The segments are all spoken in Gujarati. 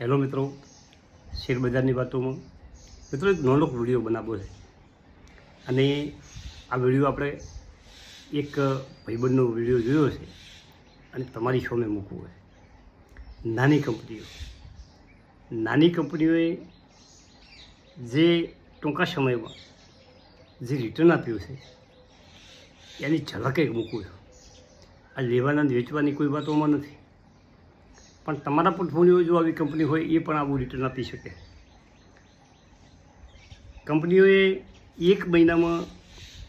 હેલો મિત્રો, શેર બજારની વાતોમાં મિત્રો એક નાનો વિડીયો બનાવવો છે અને આ વિડીયો આપણે એક ભાઈબંધનો વિડીયો જોયો છે અને તમારી સામે મૂકવો છે. નાની કંપનીઓએ જે ટૂંકા સમયમાં જે રિટર્ન આપ્યું છે એની ઝલક એક મૂકવું છું. આ લેવાના અને વેચવાની કોઈ વાતોમાં નથી, પણ તમારા પોર્ટફોલિયો જો આવી કંપની હોય એ પણ આવું રિટર્ન આપી શકે. કંપનીઓએ એક મહિનામાં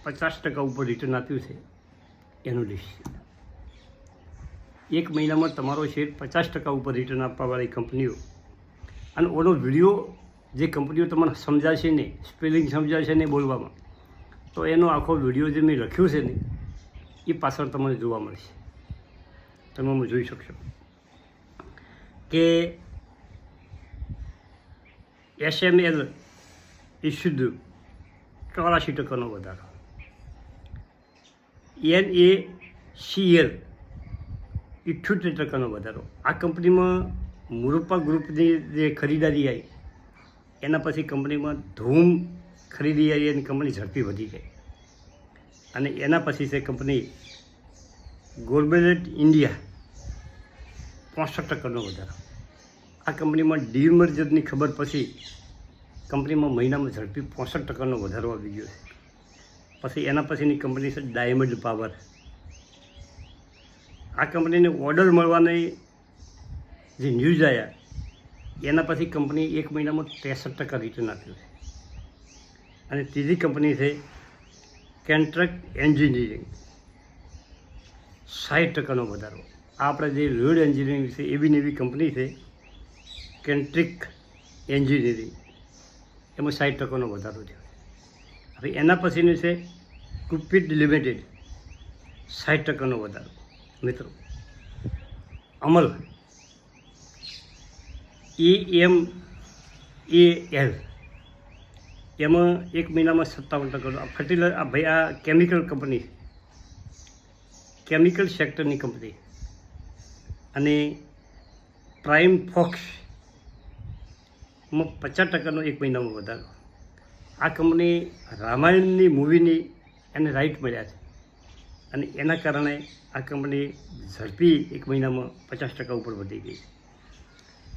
50% ઉપર રિટર્ન આપ્યું છે એનું લિસ્ટ. એક મહિનામાં તમારો શેર 50% ઉપર રિટર્ન આપવાવાળી કંપનીઓ અને ઓનો વિડીયો જે કંપનીઓ તમને સમજાશે ને, સ્પેલિંગ સમજાશે ને બોલવામાં, તો એનો આખો વિડીયો જે મેં લખ્યું છે ને એ પાછળ તમને જોવા મળશે. તમે જોઈ શકશો કે SML ઇસ્યુડ 84% વધારો, NACL 78% વધારો. આ કંપનીમાં મુરુપ્પા ગ્રુપની જે ખરીદારી આવી એના પછી કંપનીમાં ધૂમ ખરીદી આવી અને કંપની ઝડપી વધી ગઈ. અને એના પછી છે કંપની ગોર્બેલેટ ઇન્ડિયા 65% વધારો. આ કંપનીમાં ડીમર્જરની ખબર પછી કંપનીમાં મહિનામાં ઝડપી 65% વધારો આવી ગયો છે. પછી એના પછીની કંપની છે ડાયમંડ પાવર. આ કંપનીને ઓર્ડર મળવાની જે ન્યૂઝ આવ્યા એના પછી કંપની એક મહિનામાં 63% રિટર્ન આપ્યું છે. અને ત્રીજી કંપની છે કેન્ટ્રેક્ટ એન્જિનિયરિંગ 60% વધારો. આ આપણે જે રોડ એન્જિનિયરિંગ છે એવી ને એવી કંપની છે કેન્ટ્રિક એન્જિનિયરિંગ, એમાં 60% વધારો થયો. હવે એના પછીનું છે કુપિડ લિમિટેડ 60% વધારો. મિત્રો અમલ AMAL એમાં એક મહિનામાં 57%. આ ફર્ટિલાઇઝર, આ ભાઈ આ કેમિકલ કંપની, કેમિકલ સેક્ટરની કંપની. અને પ્રાઇમ ફોક્સમાં 50%નો એક મહિનામાં વધારો. આ કંપની રામાયણની મૂવીની એને રાઇટ મળ્યા છે અને એના કારણે આ કંપની ઝડપી એક મહિનામાં 50% ઉપર વધી ગઈ.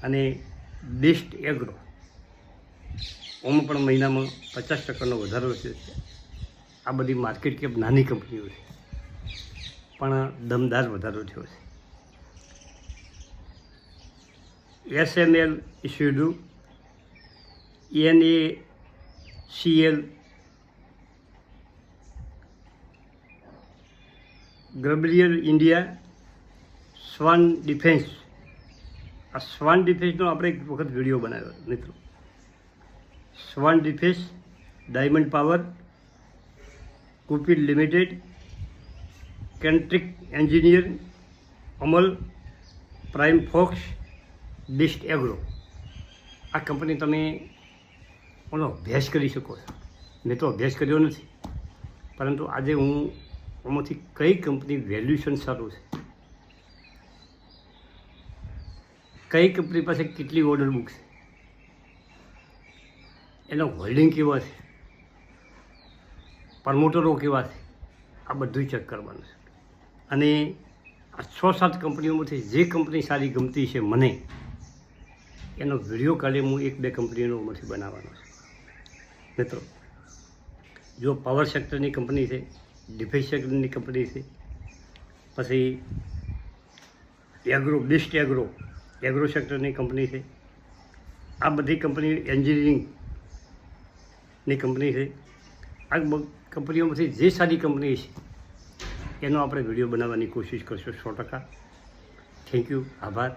અને બેસ્ટ એગ્રો ઓમાં પણ મહિનામાં 50%નો વધારો છે. આ બધી માર્કેટ કેપ નાની કંપનીઓ છે પણ દમદાર વધારો થયો છે. SML Isuzu NACL Gabriel India, Swan Defence. આ સ્વાન ડિફેન્સનો આપણે એક વખત વિડીયો બનાવ્યો મિત્રો. Swan Defence, Diamond Power, Cupid Limited, Kentric Engineer, Amal, Prime Focus, Best Agro. આ કંપની તમે ઓનો અભ્યાસ કરી શકો છો. મેં તો અભ્યાસ કર્યો નથી, પરંતુ આજે હું આમાંથી કઈ કંપની વેલ્યુએશન સારું છે, કઈ કંપની પાસે કેટલી ઓર્ડર બુક છે, એનો હોલ્ડિંગ કેવા છે, પ્રમોટરો કેવા છે, આ બધું ચેક કરવાનું છે. અને આ 6-7 કંપનીઓમાંથી જે કંપની સારી ગમતી છે મને, એનો વિડીયો કાઢી હું 1-2 કંપનીઓમાંથી બનાવવાનો છે. મિત્રો જો પાવર સેક્ટરની કંપની છે, ડિફેન્સ સેક્ટરની કંપની છે, પછી એગ્રો, બેસ્ટ એગ્રો સેક્ટરની કંપની છે, આ બધી કંપની એન્જિનિયરિંગની કંપની છે. આ કંપનીઓમાંથી જે સારી કંપની છે એનો આપણે વિડીયો બનાવવાની કોશિશ કરશું 100%. થેન્ક યુ, આભાર.